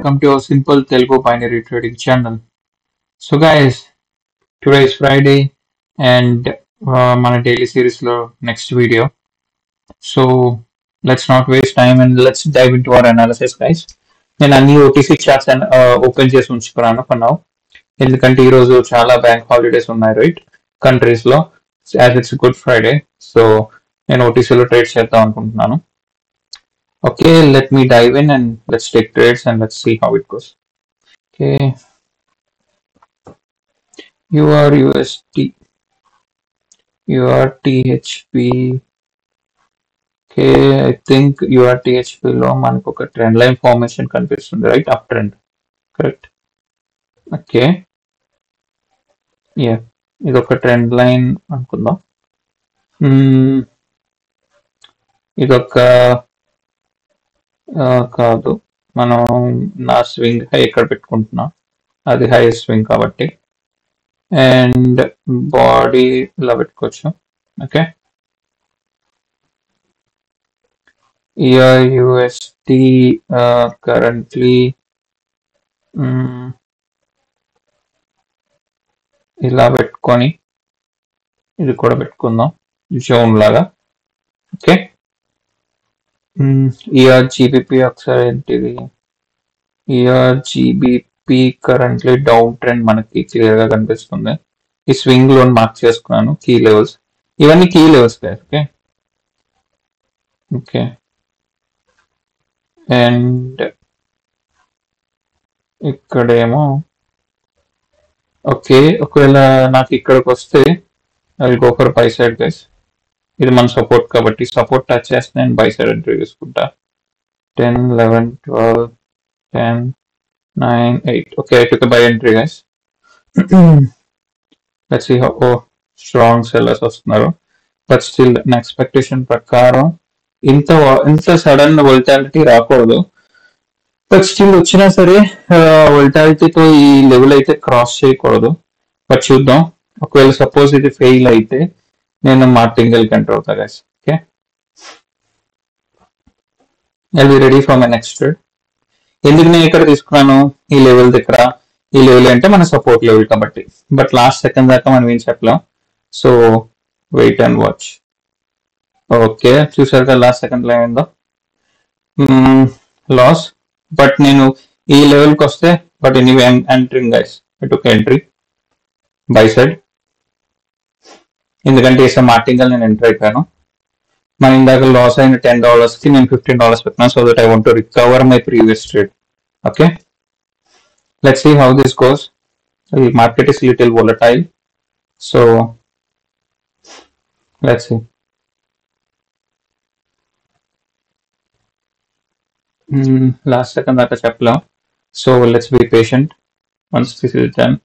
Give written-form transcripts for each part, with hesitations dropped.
welcome to our simple Telugu binary trading channel. So guys, today is Friday and మన daily series లో next video. So let's not waste time and let's dive into our analysis guys. నేను అన్ని OTC charts open చేసి ఉంచుకున్నాను for now. ఎందుకంటే ఈరోజు చాలా bank holidays ఉన్నాయి రైట్ కంట్రీస్ లో as it's good Friday. So నేను ఓటీసీలో ట్రేడ్ చేద్దాం అనుకుంటున్నాను. Okay, let me dive in and let's take trades and let's see how it goes. Okay, URUSD, URTHP. Okay, I think URTHP లో మనకు ఒక trend line formation కనిపిస్తుంది right, up trend correct. Okay, yeah ఇది ఒక trend line అనుకుందాం. ఇదొక కాదు, మనం నా స్వింగ్ హై ఎక్కడ పెట్టుకుంటున్నాం, అది హైయెస్ట్ స్వింగ్ కాబట్టి, అండ్ బాడీ ఇలా పెట్టుకోవచ్చు. ఓకే, యూఎస్డి కరెంట్లీ ఇలా పెట్టుకొని ఇది కూడా పెట్టుకుందాం జోన్ లాగా. ఓకే, ఈఆర్జీబీపీ ఒకసారి ఏంటిది, ఈఆర్జీబీపీ కరెంట్లీ డౌన్ ట్రెండ్ మనకి క్లియర్ గా కనిపిస్తుంది. ఈ స్వింగ్ లోన్ మార్క్ చేసుకున్నాను కీ లెవెల్స్, ఇవన్నీ key levels. Okay okay, and ఇక్కడేమో ఓకే, ఒకవేళ నాకు ఇక్కడికి వస్తే అది go for buy side guys. ఇది మన సపోర్ట్ కాబట్టి సపోర్ట్ టచ్ చేస్తే నేను బై సైడ్ ఎంట్రీ తీసుకుంటా. 10, 11, 12, 10, 9, 8. Okay, I took a buy entry guys. Let's see how strong sellers వస్తున్నారు. బట్ స్టిల్ నా ఎక్స్పెక్టేషన్ ప్రకారం ఇంత సడన్ వొలటాలిటీ రాకూడదు. బట్ స్టిల్ వచ్చినా సరే వొలటాలిటీతో ఈ లెవెల్ అయితే క్రాస్ చేయకూడదు. బట్ చూద్దాం, ఒకవేళ సపోజ్ ఇది ఫెయిల్ అయితే నేను మార్టింగల్ కంట్రోల్ అవుతా guys. Okay, I'll be ready for my next trade. ఎందుకు నేను ఇక్కడ తీసుకున్నాను ఈ లెవెల్ దగ్గర, ఈ లెవెల్ అంటే మన సపోర్ట్ లెవెల్ కాబట్టి. బట్ లాస్ట్ సెకండ్ దాకా మనం ఏం చెప్పలేం, so wait and watch. Okay, చూసారు కదా లాస్ట్ సెకండ్ లో ఏందో లాస్. బట్ నేను ఈ లెవెల్కి వస్తే, but anyway I'm entering guys. It ఒక ఎంట్రీ బై సైడ్, ఎందుకంటే ఈసారి మార్టింగల్ నేను ఎంటర్ అయిపోయాను. మన ఇందాక లాస్ అయిన $10 కి నేను $15 పెట్టినాను. So that I want to recover my previous trade. Okay, let's see how this goes. The market is little volatile, so let's see. Last second దాకా చెప్పలేం, so let's be patient. Once this is done,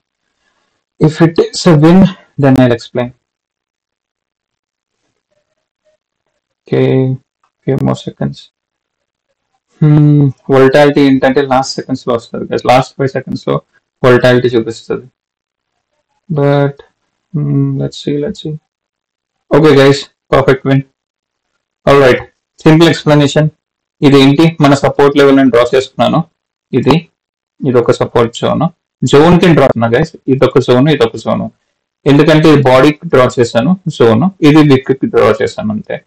if it is a win, then I'll explain. Okay, few more seconds. Volatility ఏంటంటే last seconds లో వస్తుంది, last 5 seconds లో volatility చూపిస్తుంది. But let's see. Okay guys, perfect win. All right, simple explanation. ఇది ఏంటి, మన support level నేను draw చేసుకున్నాను. ఇది ఒక సపోర్ట్ జోన్ కి డ్రా ఉన్నా గైస్. ఇదొక జోన్, ఎందుకంటే ఇది బాడీకి డ్రా చేశాను జోన్, ఇది విక్ కి డ్రా చేశాను అంతే.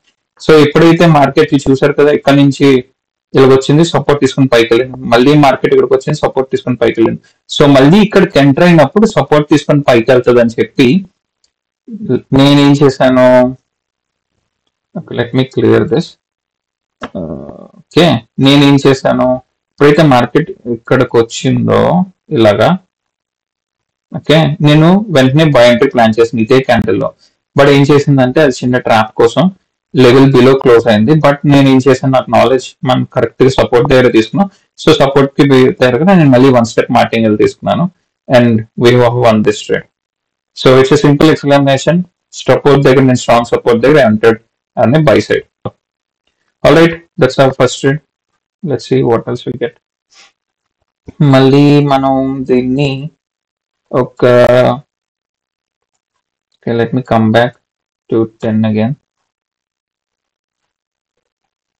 సో ఎప్పుడైతే మార్కెట్ చూసారు కదా, ఇక్కడ నుంచి ఇలా వచ్చింది, సపోర్ట్ తీసుకుని పైకి వెళ్ళింది, మళ్ళీ మార్కెట్ ఇక్కడికి వచ్చింది, సపోర్ట్ తీసుకుని పైకి వెళ్ళింది. సో మళ్ళీ ఇక్కడికి ఎంటర్ అయినప్పుడు సపోర్ట్ తీసుకుని పైకి వెళ్తుంది అని చెప్పి నేనేం చేశాను, let me clear this. Okay, నేనేం చేశాను, ఎప్పుడైతే మార్కెట్ ఇక్కడికి వచ్చిందో ఇలాగా, ఓకే, నేను వెంటనే బై ఎంట్రీ ప్లాన్ చేసింది ఇదే క్యాండిల్ లో. బట్ ఏం చేసిందంటే అది చిన్న ట్రాప్ కోసం లెవెల్ బిలో క్లోజ్ అయింది. బట్ నేను ఏం చేశాను, నాకు నాలెడ్జ్ మనం కరెక్ట్ గా సపోర్ట్ దగ్గర తీసుకున్నాం. సో సపోర్ట్ కి దగ్గర నేను మళ్ళీ 1 step మార్టింగల్ తీసుకున్నాను and we won this trade. So it's a simple explanation. Support దగ్గర నేను స్ట్రాంగ్ సపోర్ట్ దగ్గర ఎంటర్డ్ అని buy side. All right, that's our first trade. Let's see what else we get. మళ్ళీ మనం దీన్ని ఒక let me come back to 10 again.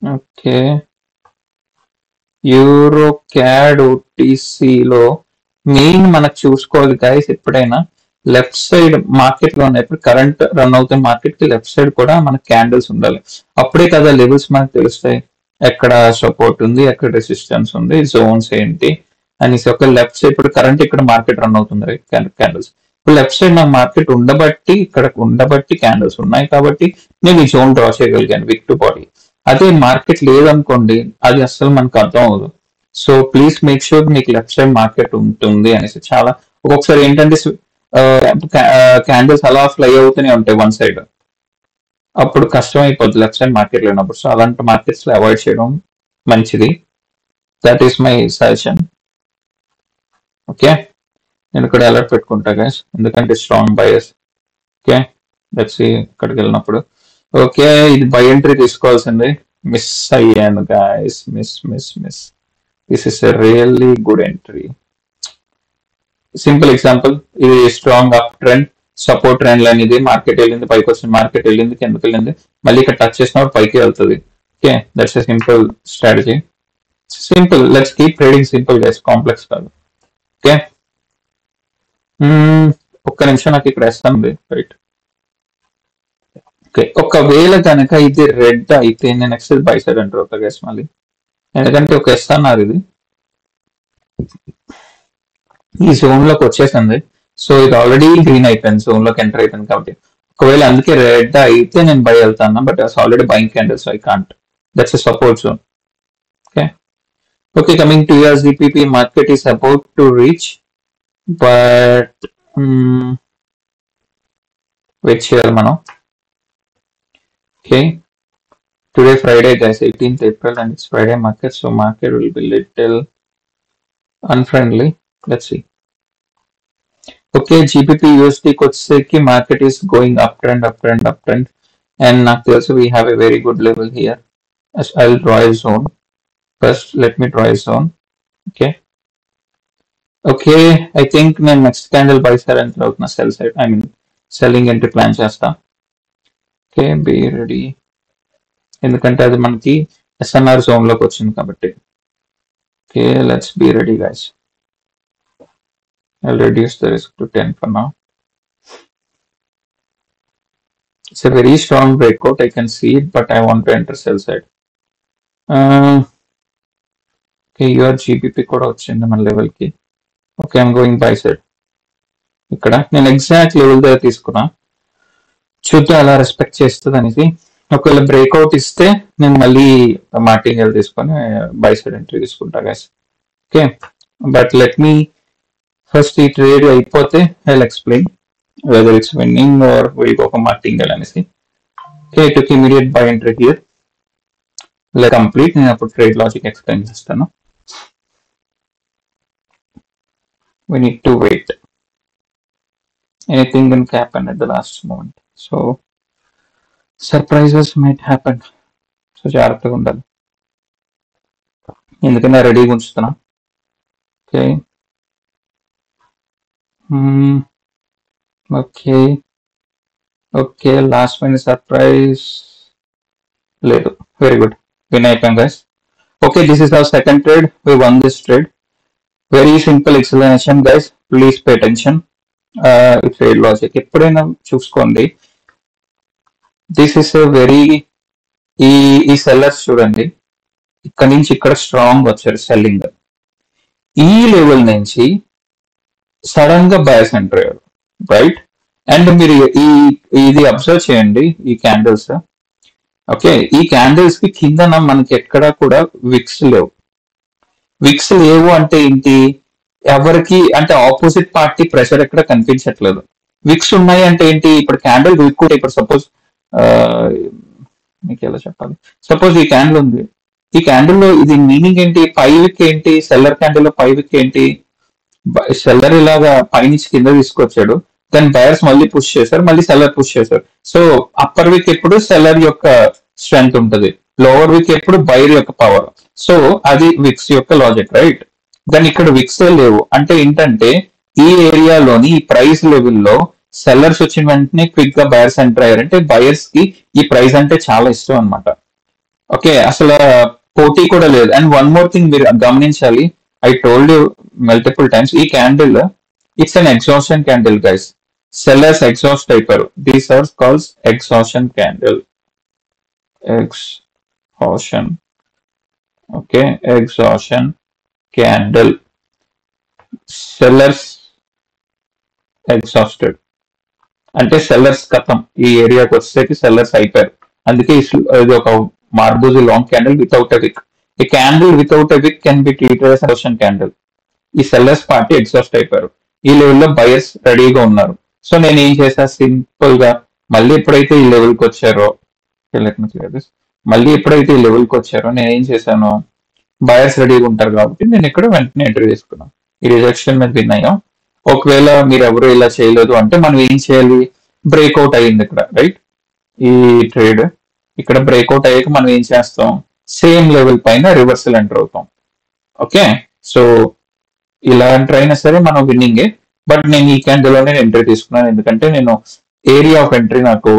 Okay, euro CAD ఓటీసీలో main మనకు చూసుకోవాలి గైస్. ఎప్పుడైనా లెఫ్ట్ సైడ్ మార్కెట్ లో ఉన్నప్పుడు కరెంట్ రన్ అవుతున్న మార్కెట్ కి లెఫ్ట్ సైడ్ కూడా మనకి క్యాండిల్స్ ఉండాలి. అప్పుడే కదా లెవెల్స్ మనకు తెలుస్తాయి, ఎక్కడ సపోర్ట్ ఉంది, ఎక్కడ రెసిస్టెన్స్ ఉంది, జోన్స్ ఏంటి అనేసి. ఒక లెఫ్ట్ సైడ్ ఇప్పుడు కరెంట్ ఇక్కడ మార్కెట్ రన్ అవుతుంది క్యాండిల్స్. ఇప్పుడు లెఫ్ట్ సైడ్ నాకు మార్కెట్ ఉండబట్టి క్యాండిల్స్ ఉన్నాయి కాబట్టి నేను ఈ జోన్ డ్రా చేయగలిగాను విక్ టు బాడీ. అదే మార్కెట్ లేదనుకోండి అది అస్సలు మనకు అర్థం అవ్వదు. సో ప్లీజ్ మేక్ షూర్ మీకు లెఫ్ట్ సైడ్ మార్కెట్ ఉంటుంది అనేసి. చాలా ఒక్కొక్కసారి ఏంటంటే క్యాండిల్స్ అలా ఫ్లై అవుతూనే ఉంటాయి వన్ సైడ్, అప్పుడు కష్టం అయిపోద్ది లెఫ్ట్ సైడ్ మార్కెట్ లేనప్పుడు. సో అలాంటి మార్కెట్స్ లో అవాయిడ్ చేయడం మంచిది. That is my suggestion. Okay, నేను ఇక్కడ అలర్ట్ పెట్టుకుంటా గైస్, ఎందుకంటే స్ట్రాంగ్ బయర్స్. ఓకే, లెట్స్ ఇక్కడికి వెళ్ళినప్పుడు ఓకే ఇది బై ఎంట్రీ తీసుకోవాల్సింది, మిస్ అయ్యాను guys, miss. This is a really good entry. Simple example, ఇది strong up trend, support trend line, ఇది మార్కెట్ వెళ్ళింది, పైకి వచ్చింది, మార్కెట్ వెళ్ళింది, కిందకి వెళ్ళింది, మళ్ళీ ఇక్కడ టచ్ చేసినప్పుడు పైకి వెళ్తుంది. Okay, that's a simple strategy. Simple, let's keep trading simple guys, complex కాదు. ఓకే, ఒక్క నిమిషం నాకు ఇక్కడ వేస్తాను రైట్. ఓకే, ఒకవేళ కనుక ఇది రెడ్ అయితే నేను నెక్స్ట్ బై సైడ్ అంటారు ఒక గైస్ మళ్ళీ, ఎందుకంటే ఒక ఎస్తన్నారు ఇది ఈ జోన్ లోకి వచ్చేసింది. సో ఇది ఆల్రెడీ గ్రీన్ అయిపోయింది, జోన్ లోకి ఎంటర్ అయిపోయింది కాబట్టి. ఒకవేళ అందుకే రెడ్ అయితే నేను బై వెళ్తాను, but already buying candles, I can't. That's a support zone. Okay, coming to your G B P, market is about to reach, but wait చేయాలి మనం. Okay, today Friday guys, 18th April, and it's Friday market, so market will be little unfriendly. Let's see. Okay, GBP USD వచ్చేసరికి market is going uptrend, and నాకు తెలుసు we have a very good level here. As I'll draw a zone. First, let me draw a zone. Okay, I think నేను next candle buy side and అవుతున్నా, sell side, I mean selling entry plan చేస్తా. Okay, be ready. ఎందుకంటే అది మనకి SNR zone లోకి వచ్చింది కాబట్టి. Okay, let's be ready guys. I'll reduce the risk to 10 for now. It's a very strong breakout, I can see it, but I want to enter sell side. Okay, your GBP కూడా వచ్చింది మన level కి. Okay, I'm going by side. ఇక్కడ నేను exact level దగ్గర తీసుకున్నా, చూద్దాం అలా రెస్పెక్ట్ చేస్తుంది అనేసి. ఒకవేళ బ్రేక్అవుట్ ఇస్తే నేను మళ్ళీ మార్టింగల్ తీసుకొని బై సైడ్ ఎంట్రీ తీసుకుంటా guys. Okay, but let me first ఈ ట్రేడ్ అయిపోతే I will explain whether it's winning or will go for martingale అనేసి. Okay, to immediate buy entry here. Let complete, నేను అప్పుడు ట్రేడ్ లాజిక్ ఎక్స్ప్లెయిన్ చేస్తాను. We need to wait. Anything can happen at the last moment. So surprises might happen. So జాగ్రత్తగా ఉండాలి, ఎందుకంటే రెడీగా ఉంచుతున్నా. Okay okay, last minute surprise లేదు. Very good, win అయిపోయాం guys. Okay, this is our second trade, we won this trade. Very simple explanation guys, please pay attention. Trade logic ఎప్పుడైనా చూసుకోండి. This is a very, ఈ sellers చూడండి, ఇక్కడ నుంచి ఇక్కడ strong వచ్చారు సెల్లింగ్. ఈ లెవెల్ నుంచి సడన్ గా బయర్స్ ఎంటర్ అయ్యారు, రైట్? అండ్ మీరు ఇది అబ్జర్వ్ చేయండి, ఈ క్యాండిల్స్. ఓకే, ఈ క్యాండిల్స్ కి కిందన మనకి ఎక్కడా కూడా విక్స్ లేవు. విక్స్ లేవు అంటే ఏంటి? ఎవరికి అంటే ఆపోజిట్ పార్టీ ప్రెషర్ ఎక్కడ కనిపించట్లేదు. విక్స్ ఉన్నాయి అంటే ఏంటి? ఇప్పుడు క్యాండిల్ వీక్, ఇప్పుడు సపోజ్ మీకు ఎలా చెప్పాలి, సపోజ్ ఈ క్యాండిల్ ఉంది, ఈ క్యాండిల్ లో ఇది మీనింగ్ ఏంటి? పై విక్ ఏంటి? సెల్లర్ క్యాండిల్ లో పై విక్ ఏంటి? సెల్లర్ ఇలాగా పైనుంచి కింద తీసుకొచ్చాడు, దాని బయర్స్ మళ్ళీ పుష్ చేశారు, మళ్ళీ సెల్లర్ పుష్ చేశారు. సో అప్పర్ వీక్ ఎప్పుడు సెల్లర్ యొక్క స్ట్రెంగ్త్ ఉంటుంది, లోవర్ వీక్ ఎప్పుడు బైర్ యొక్క పవర్. సో అది విక్స్ యొక్క లాజిక్, రైట్? దాని ఇక్కడ విక్స్ లేవు అంటే ఏంటంటే ఈ ఏరియాలోని ఈ ప్రైస్ లెవెల్లో సెల్లర్స్ వచ్చిన వెంటనే క్విక్ గా బయర్స్ ఎంటర్ అయ్యారంటే బయర్స్ కి ఈ ప్రైస్ అంటే చాలా ఇష్టం అనమాట. ఓకే, అసలు పోటీ కూడా లేదు. అండ్ వన్ మోర్ థింగ్ మీరు గమనించాలి, I told you multiple times, ఈ candle it's an exhaustion candle guys. Sellers exhaust అయిపోయారు. These are calls exhaustion candle. Exhaustion. Okay, exhaustion candle. Sellers exhausted అంటే సెల్లర్స్ కథం, ఈ ఏరియాకి వచ్చేసరికి సెల్లర్స్ అయిపోయారు. అందుకే ఇది ఒక marubozu long candle without a wick. A candle without a wick can be treated as exhaustion candle. ఈ సెల్లర్స్ పార్టీ ఎగ్జాస్ట్ అయిపోయారు. ఈ లెవెల్లో బయర్స్ రెడీగా ఉన్నారు. సో నేను ఏం చేసా, సింపుల్ గా మళ్ళీ ఎప్పుడైతే ఈ లెవెల్కి వచ్చారో, మళ్ళీ ఎప్పుడైతే ఈ లెవెల్కి వచ్చారో నేను ఏం చేశాను, బయర్స్ రెడీగా ఉంటారు కాబట్టి నేను ఇక్కడ వెంటనే ఎంట్రీ చేసుకున్నాను. ఈ రిజెక్షన్ మీద విన్ అయ్యాం. ఒకవేళ మీరు ఎవరు ఇలా చేయలేదు అంటే మనం ఏం చేయాలి, బ్రేక్అవుట్ అయ్యింది ఇక్కడ, రైట్? ఈ ట్రేడ్ ఇక్కడ బ్రేక్అవుట్ అయ్యాక మనం ఏం చేస్తాం, సేమ్ లెవెల్ పైన రివర్సల్ ఎంటర్ అవుతాం. ఓకే, సో ఇలా ఎంటర్ అయినా సరే మనం విన్నింగే. బట్ నేను ఈ క్యాండిల్లోనే ఎంట్రీ తీసుకున్నాను, ఎందుకంటే నేను ఏరియా ఆఫ్ ఎంట్రీ నాకు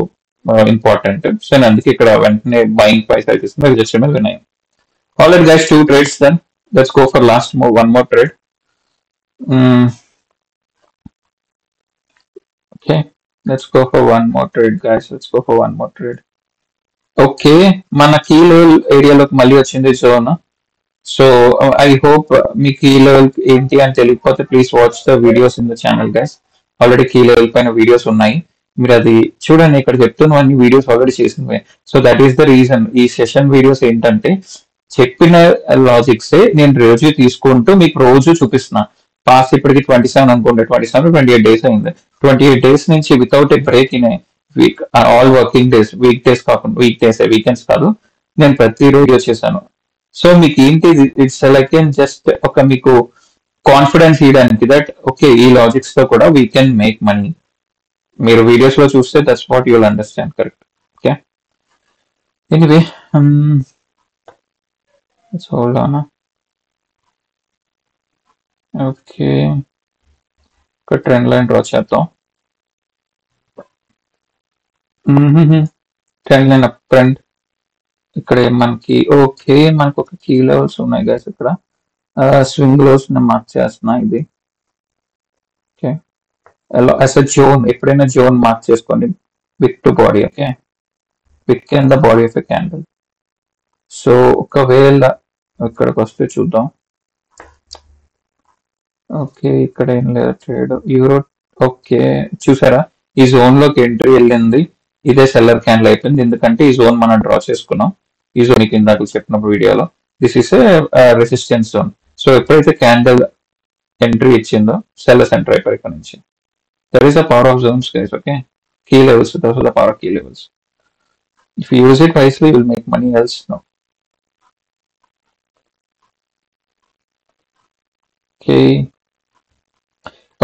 ఇంపార్టెంట్. సో నేను అందుకే ఇక్కడ వెంటనే బయింగ్ ప్రైస్ అయితే తీసుకుని రిజెక్షన్ మీద విన్ అయ్యాం. All right, guys, 2 trades then. Let's go for one more trade. Okay, let's go for one more trade, guys. Let's go for one more trade. Okay, మన key level ఏరియాలోకి మళ్ళీ వచ్చింది zone. So I hope మీ key level ఏంటి అని తెలియకపోతే please watch the videos in the channel guys. Already key level పైన videos ఉన్నాయి, మీరు అది చూడండి. ఇక్కడ చెప్తున్నవన్నీ వీడియోస్ ఆల్రెడీ చేసినవే. So that is the reason ఈ సెషన్ వీడియోస్ ఏంటంటే, చెప్పిన లాజిక్సే నేను రోజు తీసుకుంటూ మీకు రోజు చూపిస్తున్నా. పాస్ట్ ఇప్పటికి 27 అనుకోండి, 28 డేస్ అయింది. 28 డేస్ నుంచి without a break in week, all working days, weekends కాదు, నేను ప్రతిరోజు వచ్చేసాను. సో మీకు ఏంటి, ఇట్స్ లైక్ జస్ట్ ఒక మీకు కాన్ఫిడెన్స్ ఇవ్వడానికి దట్ ఓకే ఈ లాజిక్స్ తో కూడా వీ కెన్ మేక్ మనీ. మీరు వీడియోస్ లో చూస్తే that's what you will understand, correct? Okay, anyway let's hold on. Okay, ఇక్కడ ట్రెండ్ లైన్ డ్రా చేద్దాం. Trend line up trend. ఇక్కడ మనకి ఓకే, మనకు ఒక కీ లెవెల్స్ ఉన్నాయి గైస్. ఇక్కడ స్వింగ్ లోస్ మార్క్ చేస్తున్నా. ఇది ఓకే, యాజ్ అ జోన్. ఎప్పుడైనా జోన్ మార్క్ చేసుకోండి, విక్ టు బాడీ. ఓకే, విక్ in the body of a candle. So ఒకవేళ ఇక్కడికి వస్తే చూద్దాం. ఓకే, ఇక్కడ ఏం లేదు ట్రేడ్ యూరో. ఓకే, చూసారా ఈ జోన్ లోకి ఎంట్రీ వెళ్ళింది, ఇదే సెల్లర్ క్యాండిల్ అయిపోయింది. ఎందుకంటే ఈ జోన్ మనం డ్రా చేసుకున్నాం. ఈ జోన్ కింద చెప్పినప్పుడు వీడియోలో this is a resistance zone. So ఎప్పుడైతే క్యాండిల్ ఎంట్రీ ఇచ్చిందో సెల్లర్స్ ఎంటర్ అయిపోయి ఇక్కడ నుంచి. That is the power of zones guys. Okay, key levels, that is the power of key levels. If you use it wisely you will make money, else no.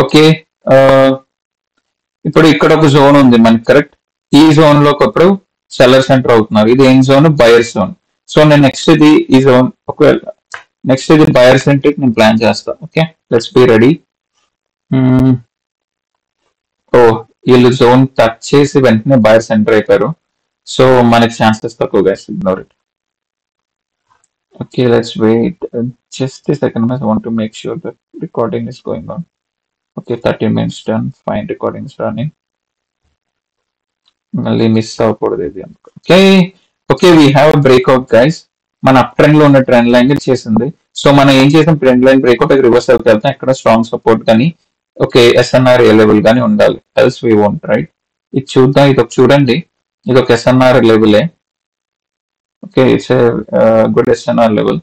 Okay, ఇప్పుడు ఇక్కడ ఒక zone ఉంది మనకి, correct? ఈ zone లోకి అప్పుడు sellers enter అవుతున్నారు. ఇది ఏం జోన్, బయర్స్ జోన్. సో నేను నెక్స్ట్ ఇది ఈ జోన్, ఒకవేళ నెక్స్ట్ ఇది బయర్స్ ఎంట్రీ నేను ప్లాన్ చేస్తాను. Okay, let's be ready. Oh, వీళ్ళు జోన్ టచ్ చేసి వెంటనే బయర్స్ ఎంటర్ అయిపోయారు. సో మనకి ఛాన్సెస్ తక్కువ guys, ignore it. Okay, let's wait just a second. I want to make sure that recording is going on. Okay, 30 minutes done. Fine, recording is running. Malli miss avakudadu idi. Okay, we have a breakout guys. మన up trend లో ఉన్న trend line చేసింది. So మనం ఏం చేసాం, trend line breakout అది reverse out వెళ్తాం. ఇక్కడ స్ట్రాంగ్ సపోర్ట్ కానీ ఓకే ఎస్ఎన్ఆర్ ఏ లెవెల్ కానీ ఉండాలి, ఎల్స్ వి వోంట్, రైట్? ఇది చూద్దాం. ఇది ఒక చూడండి, ఇది ఒక SNR లెవెలే. Okay, it's a good SNR level.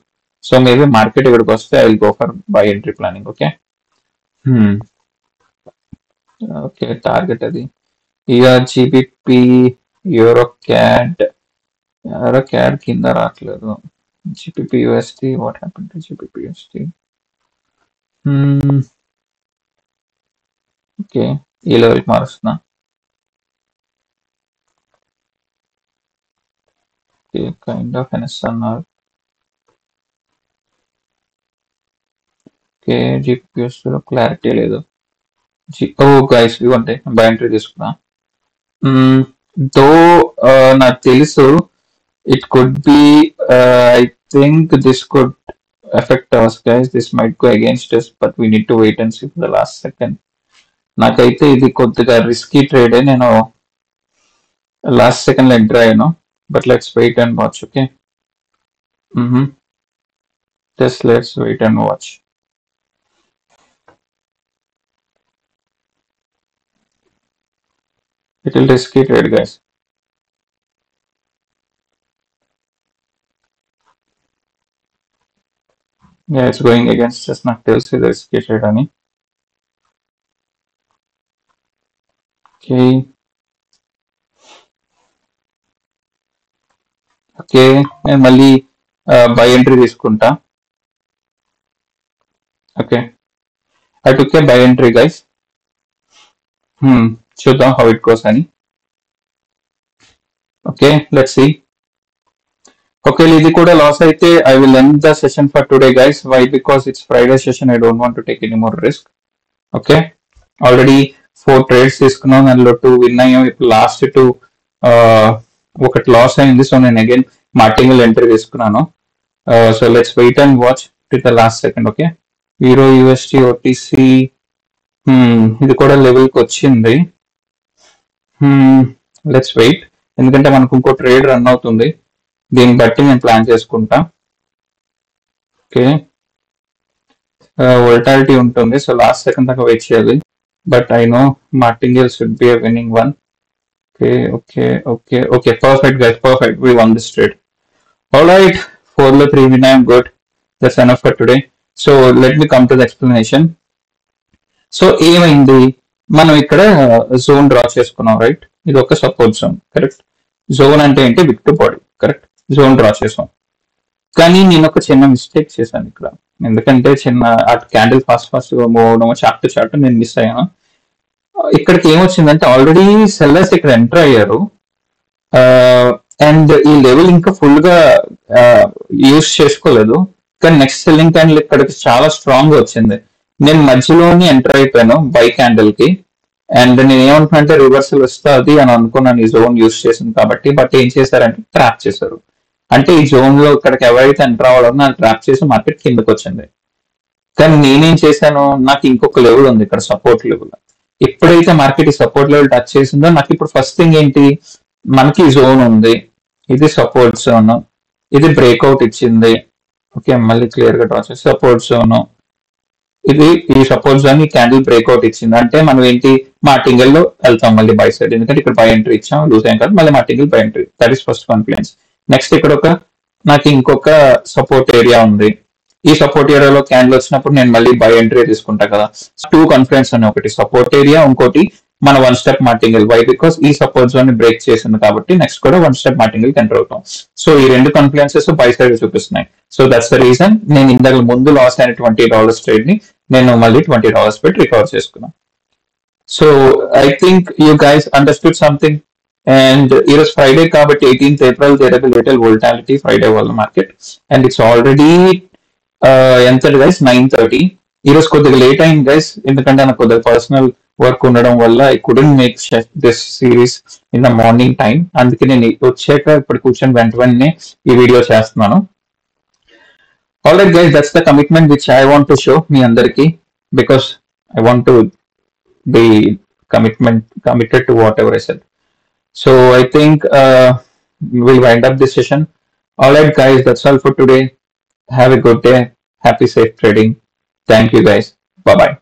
So maybe market ikkadiki vaste I will go for buy entry planning. Okay. Okay, target adi. Here GBP, Euro CAD, kinda raatledu. GBP USD, what happened to GBP USD? Okay, ee level ki marustuna. Kind of an SNR. Okay, GPPS లో clarity లేదు. Guys ఇవ్వండి, by entry తీసుకున్నా. దో నాకు తెలుసు it could be I think this could affect us, guys. This might go against us, but we need to wait and see for the last second. నాకైతే ఇది కొద్దిగా risky trade నేను last second లో enter అయ్యాను, but let's wait and watch. Okay, just let's wait and watch. Little risky trade, guys. Yeah, it's going against us. Not tells you the risky trade ani. Okay. Okay, నేను మళ్ళీ by entry తీసుకుంటా. Okay, I took a buy entry, guys. చూద్దాం how it goes అని. Okay, let's see. Okay, ఇది కూడా loss అయితే I will end the session for today, guys. Why? Because it's Friday session. I don't want to take any more risk. Okay, already 4 trades తీసుకున్నాను, అందులో 2 win అయ్యాం. ఇప్పుడు last 2 ఒకటి loss అయింది, so నేను అగైన్ మార్టింగల్ ఎంట్రీ తీసుకున్నాను. So let's wait and watch to the last second. Okay, euro U S D O T C ఇది కూడా లెవెల్కి వచ్చింది. లెట్స్ వెయిట్, ఎందుకంటే మనకు ఇంకో ట్రేడ్ రన్ అవుతుంది, దీన్ని బట్టి నేను ప్లాన్ చేసుకుంటా. ఓకే, వోల్టాలిటీ ఉంటుంది, సో లాస్ట్ సెకండ్ దాకా వెయిట్ చేయాలి. But I know martingale should be a winning one. Okay, perfect, guys, perfect. We won this trade. All right, 4-3 win. I am good. That's enough for today. So let me come to the explanation. So ఏమైంది, మనం ఇక్కడ zone draw చేసుకున్నాం, right? ఇది ఒక support zone, correct? Zone అంటే ఏంటి? విక్ to body, correct? Zone draw చేసాం. కానీ నేను ఒక చిన్న మిస్టేక్ చేశాను ఇక్కడ, ఎందుకంటే చిన్న క్యాండిల్ ఫాస్ట్ మూవ్ అవడం, చార్ట్ టు చార్ట్ నేను మిస్ అయ్యాను. ఇక్కడికి ఏమొచ్చిందంటే ఆల్రెడీ సెల్లర్స్ ఇక్కడ ఎంటర్ అయ్యారు, అండ్ ఈ లెవెల్ ఇంకా ఫుల్ గా యూజ్ చేసుకోలేదు. కానీ నెక్స్ట్ సెల్లింగ్ క్యాండిల్ ఇక్కడికి చాలా స్ట్రాంగ్ గా వచ్చింది. నేను మధ్యలోని ఎంటర్ అయిపోయాను బై క్యాండిల్ కి, అండ్ నేను ఏమనుకున్నానంటే రివర్సల్ వస్తుంది అని అనుకున్నాను ఈ జోన్ యూజ్ చేసింది కాబట్టి. బట్ ఏం చేశారంటే ట్రాప్ చేశారు. అంటే ఈ జోన్ లో ఇక్కడికి ఎవరైతే ఎంటర్ అవ్వడం నాకు ట్రాప్ చేసి మార్కెట్ కిందకి వచ్చింది. కానీ నేనేం చేశాను, నాకు ఇంకొక లెవెల్ ఉంది ఇక్కడ, సపోర్ట్ లెవెల్. ఎప్పుడైతే మార్కెట్ ఈ సపోర్ట్ లెవెల్ టచ్ చేసిందో నాకు ఇప్పుడు ఫస్ట్ థింగ్ ఏంటి, మనకి జోన్ ఉంది, ఇది సపోర్ట్ జోన్, ఇది బ్రేక్అవుట్ ఇచ్చింది. ఓకే, మళ్ళీ క్లియర్ గా డ్రా చేసి సపోర్ట్ జోన్, ఇది ఈ సపోర్ట్ జోన్ ఈ క్యాండిల్ బ్రేక్అవుట్ ఇచ్చింది అంటే మనం ఏంటి మార్టింగల్ లో వెళ్తాం మళ్ళీ బై సైడ్, ఎందుకంటే ఇక్కడ బై ఎంట్రీ ఇచ్చాం, లూజ్ అయ్యాం కదా, మళ్ళీ martingale buy entry. That is first confidence. Next ఇక్కడ నాకు ఇంకొక సపోర్ట్ ఏరియా ఉంది, ఈ సపోర్ట్ ఏరియాలో క్యాండిల్ వచ్చినప్పుడు నేను మళ్ళీ బై ఎంట్రీ తీసుకుంటా కదా. 2 కాన్ఫిడెన్స్ ఉన్నాయి, ఒకటి సపోర్ట్ ఏరియా, ఇంకోటి మన 1 స్టెప్ మార్టింగల్. వై? బికాస్ ఈ సపోర్ట్ జోన్ ని బ్రేక్ చేసింది కాబట్టి నెక్స్ట్ కూడా 1 స్టెప్ మార్టింగల్ ఎంటర్ అవుతాం. సో ఈ 2 కాన్ఫిడెన్సెస్ బై సైడ్ చూపిస్తున్నాయి. సో దట్స్ ద రీజన్ నేను ఇందాక ముందు లాస్ అయిన $20 ట్రేడ్ ని నేను మళ్ళీ $20 పెట్టి రికవర్ చేసుకున్నాను. So I think you guys understood something. And ఈరోజు ఫ్రైడే కాబట్టి 18th April there is a little volatility Friday వాళ్ళ మార్కెట్, అండ్ ఇట్స్ ఆల్రెడీ ఎంత గైస్ 9:30. ఈరోజు కొద్దిగా లేట్ అయింది గైస్, ఎందుకంటే నాకు కొద్దిగా పర్సనల్ వర్క్ ఉండడం వల్ల I couldn't make this series in the morning time. అందుకే నేను వచ్చాక ఇప్పుడు కూర్చొని వెంటనే ఈ వీడియో చేస్తున్నాను. All right, guys, that's the commitment which I want to show me andarki, because I want to be committed to whatever I said. So I think we'll wind up this session. All right, guys, that's all for today. Have a good day. Happy safe trading. Thank you, guys. Bye bye.